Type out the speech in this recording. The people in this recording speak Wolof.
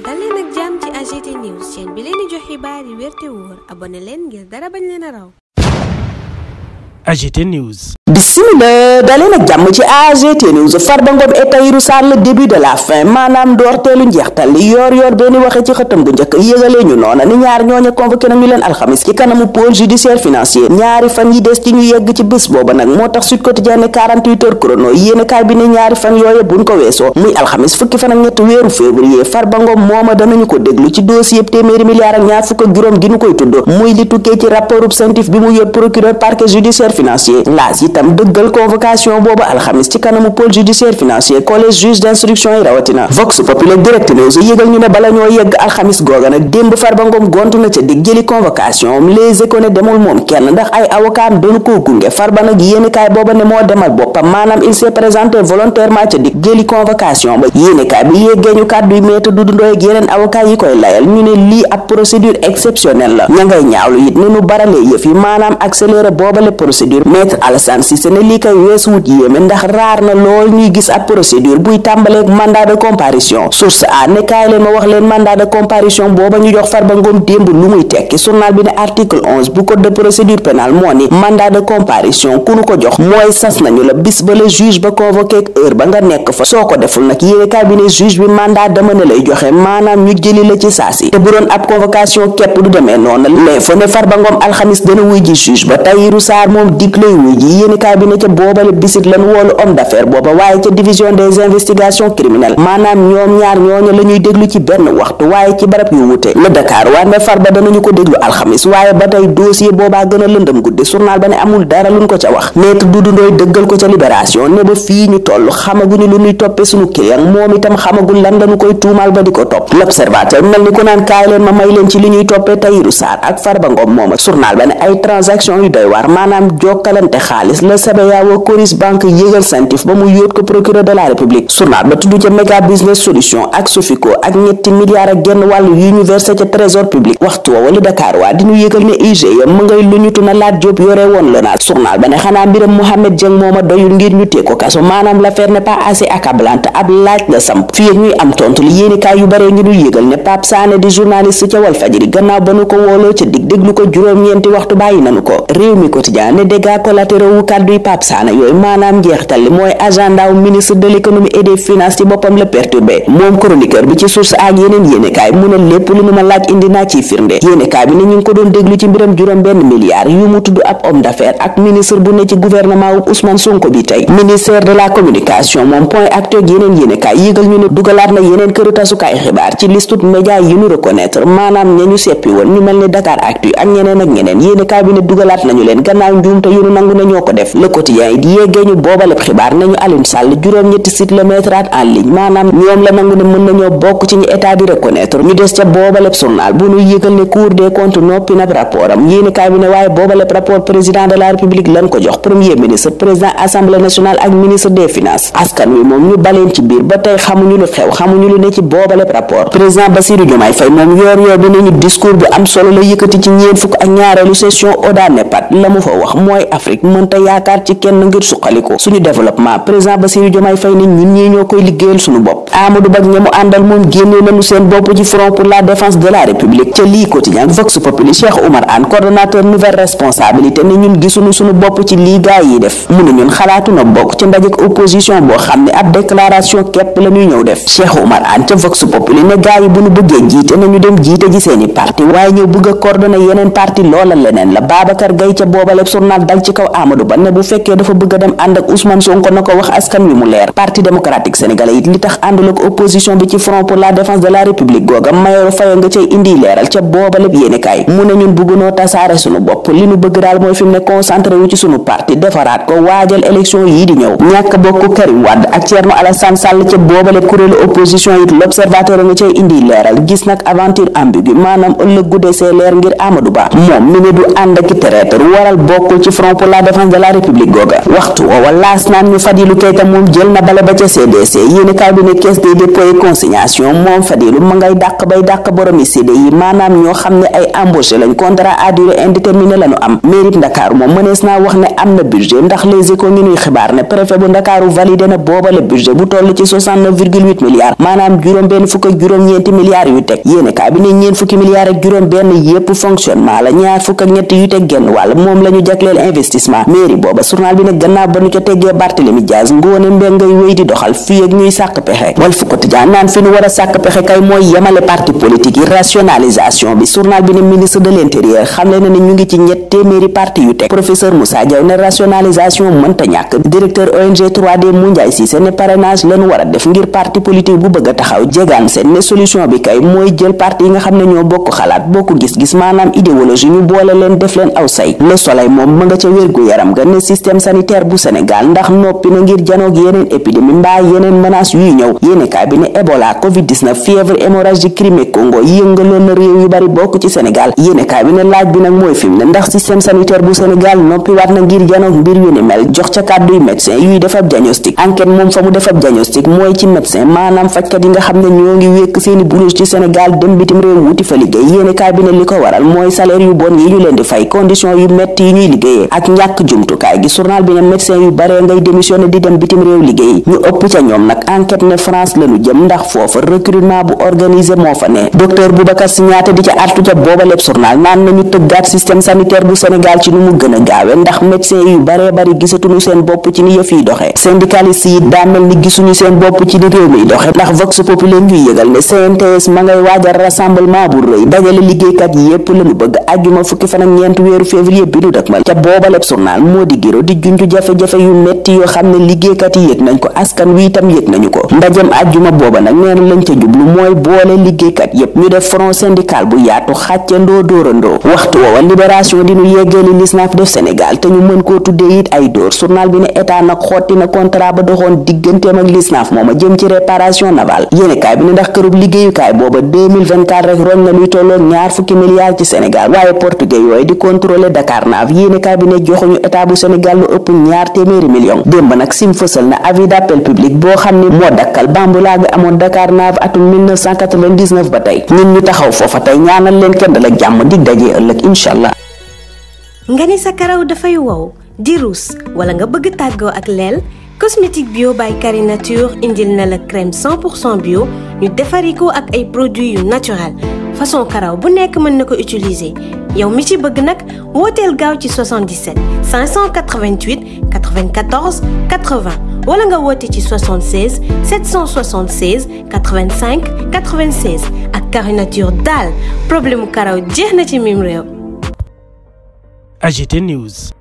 dal leen ak jàmm ci AGT News chaîne bi leen di jox xibaar yi wér te wóor abonné leen ngir dara bañ leen a raw. AGT News. Bismillah daleen ak jàmm ci AGT News. Farba Ngom et Tahirou Sarr le début de la fin maanaam ndoorteelu njeextal li yoor benn waxe ci xëtam gu njëkk yëgalee ñu noona ni ñaar ñooña convoqué nañu leen alxamis ci kanamu pôle judiciaire financier ñaari fan yi des ci ñu yegg ci bés booba nag moo tax Sud Quotidien ne 48 heures chrono yéene kaay bi ne ñaari fan yooye buñ ko weesoo muy alxamis fukki fan ak ñett weeru février Farba Ngom mooma danañu ko déglu ci dossier téeméeri milliards ak ñaar fukk ak juróom gi ñu koy tudd muy li tukkee ci rapportu CENTIF bi mu yót procureur parquet judiciaire financier laas itam dëggal convocation boobu alxamis ci kanamu pôle judiciaire financier collège juge d'instruction yi rawatina Vox Populi Direct News yëgal ñu ne bala ñoo yegg alxamis googa nag démb Farba Ngom gontu na ca dig jëli convocation Les Échos ne demul moom kenn ndax ay avocat dañu koo gunge Farba nag yéenekaay booba ne moo demal boppam maanaam il s'est présenté volontairement ca dig jëli convocation ba yéenekaay bi yéggee ñu kàddu yi Maître Doudou Ndoye ak yeneen avocat yi koy layal ñu ne lii ab procédure exceptionnelle la ña ngay ñaawlu it ne nu baralee yëf yi maanaam accéléré boobale procédure Maître Alassane Cissé ne lii kay weesu wut yéeme ndax raar na lool ñuy gis ab procédure buy tàmbaleeg mandat de comparution source a ne kaay leen ma wax leen mandat de comparution booba ñu jox Farba Ngom démb lu muy tekki journal bi ne article 11 bu code de procédure pénale moo ni mandat de comparution ku nu ko jox mooy sas nañu la bis ba la juge ba convoqué ak heure ba nga nekk fa soo ko deful nag yéene kaay bi ne juge bi mandat dama ne lay joxe maanaam ñu jëli la ci saasi te bu doon ab convocation képp du demee noonu mais fa ne Farba Ngom alxamis dana wuy ji juge ba Tahirou Sarr moom dig lay wuy ji yéene kaay bi ne ca boobale bisit lan woolu homme d'affaires booba waaye ca division des investigations criminelles maanaam ñoom ñaar ñooñu la ñuy déglu ci benn waxtu waaye ci barab yu wute la Dakar waa ne Farba danañu ko déglu alxamis waaye ba tey dossier boobaa gën a lëndëm guddi journal ba ne amul dara luñ ko ca wax Maître Doudou Ndoye dëggal ko ca libération ne ba fii ñu toll xamaguñu lu ñuy toppee suñu client moom itam xamagul lan lañu koy tuumaal ba di ko topp l'observateur mel ni ku naan kaay leen ma may leen ci li ñuy toppee Tahirou Sarr ak Farba Ngom mooma journal ba ne ay transaction yu doy waar maanaam jokkalante xaalis la CBAO wa Coris Banque yégal CENTIF ba mu yóot ko procureur de la République journal ba tudd ca méga business solution ak Sofico ak ñetti milliards ak genn wàllu yu ñu versé ca trésor public waxtu wa wala Dakar waa di ñu yégal ne IGE mu ngay lu ñu tuna Lat Diop yore woon la naat journal ba ne xanaa mbiram Mohamed Dieng mooma doyul ngir ñu tee ko kaso maanaam l'affaire n'est pas assez accablante ab laaj la samp fii ñuy am tontu li yéenekaay yu bare ngi ñu yégal ne Pape Sané di journaliste ca Walfadjri gannaaw ba nu ko wooloo ca dig déglu ko juróom-ñeenti waxtu bàyyi nanu ko réew mi quotidien ne dégâts collatéraux wu kàddu yi Pape Sané yooyu maanaam njeextal li mooy agenda wu ministre de l'économie et des finances ci boppam la perturbé moom chroniqueur bi ci source ak yeneen yéenekaay mu ne lépp lu nu ma laaj indi naa ciy firnde yéenekaay bi ne ñu ngi ko doon déglu ci mbiram juróom benn milliards yu mu tudd ab homme d'affaires ak ministre bu ne ci gouvernement wu Ousmane Sonko bi tey ministère de la communication moom point actu ak yeneen yéenekaay yégal ñu ne dugalaat na yeneen këru tasukaay xibaar ci listut média yi ñu reconnaître maanaam ña ñu seppi woon ñu mel ne Dakar Actu ak ñeneen ak ñeneen yéenekaay bi ne dugalaat nañu leen gannaaw njuumte yu nu nangu ne ñoo ko def le quotidien yi yéegee ñu boobaleb xibaar nañu Alioune Sall juróom-ñetti site la mettraat en ligne maanaam ñoom la nangu ne mën nañoo bokk ci ñu état di reconnaître ñu des ca boobaleb journal bu ñu yëgal ne Cour des comptes noppi nab rapport am yéenekaay bi ne waaye boobaleb rapport président de la république lan ko jox premier ministre président assemblée nationale ak ministre des finances askan wi moom ñu baleen ci biir ba tey xamuñu lu xew xamuñu lu ne ci boobaleb rapport président Bassirou Diomaye Faye moom yoor bi nañu discours bu am solo la yëkkati ci ñeen fukk ak ñaareelu session ODA NEPAD la mu fa wax mooy Afrique mënta yaakaar ci kenn ngir suqaliko suñu développement président Bassirou Diomaye Faye ne ñun ñii ñoo koy liggéeyal suñu bopp Amadou Ba ñamu àndal moom génnee nañu seen bopp ci front pour la défense de la république ca lii quotidien Vox Populi Cheikh Oumar Anne coordonnateur nouvelle responsabilité ne ñun gisuñu suñu bopp ci lii gaa yi def mu ne ñun xalaatu na bokk ci ndajek opposition boo xam ne ab déclaration képp la ñuy ñëw def Cheikh Oumar Anne ca Vox Populi ne gaa yi bu ñu bëggee jiite nañu dem jiite ji seeni parti waaye ñëw bëgg a coordonné yeneen parti loola leneen la Babacar Gaye ca boobaleb journal dal ci kaw Amadou Ba ne bu fekkee dafa bëgg a dem ànd ak Ousmane Sonko na ko wax askan wi mu leer parti démocratique sénégalais it li tax àndul ak opposition bi ci front pour la défense de la république googa Mayoro Faye nga cay indi leeral ca boobaleb yéenekaay mu ne ñun bëggunoo tasaare sunu bopp li nu bëgg daal mooy fi mu ne concentré wu ci sunu parti defaraat ko waajal élection yii di ñëw ñàkk bokk Karim Wade ak Thierno Alassane Sall ca boobaleb kuréelu opposition it l'observateur nga cay indi leeral gis nag aventure ambiguë maanaam ëllëg guddee see leer ngir Amadou Ba moom mi ne du ànd ak traître waral bokkul ci ci front pour la défense de la république googa waxtu woowa laas naan ñu Fadilou Keita moom jël na bale ba ca CDC yéeni kaay bi ne caisse des dépôts et consignation moom Fadilou ma ngay dàq bay dàq boromi CDI maanaam ñoo xam ne ay embauché lañ contrat à durée indéterminée lañu am mairie Ndakaaru moom mënees naa wax ne am na budget ndax les échos ngi ñuy xibaar ne préfet bu Ndakaaru validé na boobale budget bu toll ci 69,8 milliards maanaam juróom-benn fukk ak juróom-ñeenti milliards yu teg yéeni kaay bi ne ñeen fukki milliards ak juróom-benn yépp fonctionnement la ñaar fukk ak ñett yu teg genn wàll moom la ñu jagleel investissement mairie booba journal bi ne gannaaw ba ñu ca teggee Barthélémy Dias Ngoné Mbengue ngay wéy di doxal fii ak ñuy sàkk pexe Walf Quotidien naan fi ñu war a sàkk pexe kay mooy yemale parti politique yi rationalisation bi journal bi ne ministre de l'intérieur xam le na ne ñu ngi ci ñett téeméeri parti yu teg professeur Moussa Diaw ne rationalisation mënta ñàkk directeur ONG 3D Moundiaye Cissé ne parrainage lañu war a def ngir parti politique bu bëgg a taxaw jegaan seen ne solution bi kay mooy jël parti yi nga xam ne ñoo bokk xalaat bokk gis-gis maanaam idéologie ñu boole leen def leen aw say Le Soleil moom ma nga ca wérgu yaram ga ne système sanitaire bu Sénégal ndax noppi na ngir janoog yeneen épidémie mbaa yeneen menace yuy ñëw yéenekaay bi ne Ebola Covid-19 fièvre hémorragique Crimée Congo yëngaloon na réew yu bari bokk ci Sénégal yéenekaay bi ne laaj bi nag mooy fi mu ne ndax système sanitaire bu Sénégal noppi waat na ngir janoog mbir yu ni mel jox ca kàdduy médecin yuy def ab diagnostic enquête moom fa mu def ab diagnostic mooy ci médecin maanaam fajkat yi nga xam ne ñoo ngi wékk seeni blouse ci Sénégal dem bitim réew wuti fa liggéey yéenekaay bi ne li ko waral mooy salaire yu bon yi ñu leen di fay condition yu metti yi ñuy liggéeyee ak ñàkk jumtukaay gi journal bi ne médecin yu bare ngay démissionné di dem bitim réew liggéey ñu ëpp ca ñoom nag enquête ne France lañu jëm ndax foofa recrutement bu organisé moo fa ne docteur Boubacar Signaté di ca artu ca booba lépp journal naan nañu tëggaat système sanitaire bu Sénégal ci nu mu gën a gaawe ndax médecin yu bare bari gisatuñu seen bopp ci ni yëf yi doxe syndicaliste yi daa mel ni gisuñu seen bopp ci ni réew mi doxe ndax Vox Populi ñuy yëgal ne CNTS ma ngay waajal rassemblement bu rëy dajale liggéeykat yépp lañu bëgg àjjuma fukki fan ak ñeent weeru février bi ñu dëkmal ca booba lépp journal moo di giro di junju jafe-jafe yu metti yoo xam ne liggéeykat yi yëg nañ ko askan wi itam yëg nañu ko ndajem àjjuma booba nag nee na lañ ca jublu mooy boole liggéeykat yépp ñu def front syndical bu yaatu xàccandoo dóorandoo waxtu woowa libération di ñu yeggeeli LISNAF def Sénégal te ñu mën koo tuddee it ay dóor journal bi ne état nag xotti na contrat ba doxoon digganteem ak LISNAF mooma jëm ci réparation navale yéenekaay bi ne ndax kërub liggéeyukaay booba 2024 rek roñ na luy tolloo ñaar fukki milliards ci Sénégal waaye portugais yooyu di contrôler Dakarnave yéenekaay bi ne joxuñu état bu Sénégal lu ëpp ñaar téeméeri millions démb nag sim fësal na avis d'appel public boo xam ne moo dakkal bambulaa gi amoon Dakarnave atum 1999 ba tey ñun ñu taxaw foofa tey ñaanal leen kenn dal ak jàmm dig dajee ëllëg inshallah. nga ni sa karaw dafay wow di ruus wala nga bëgg tàggoo ak leel cosmétique bio by Carinature indil na la crème 100% bio ñu defari ko ak ay produits yu naturel façon karaw bu nekk mën na ko utiliser yow mi ci bëgg nag wooteel gaaw ci 77 588 94 80 wala nga woote ci 76 776 85 96 ak Carinature daal problème karaw jeex na ci mim réew. AGT News.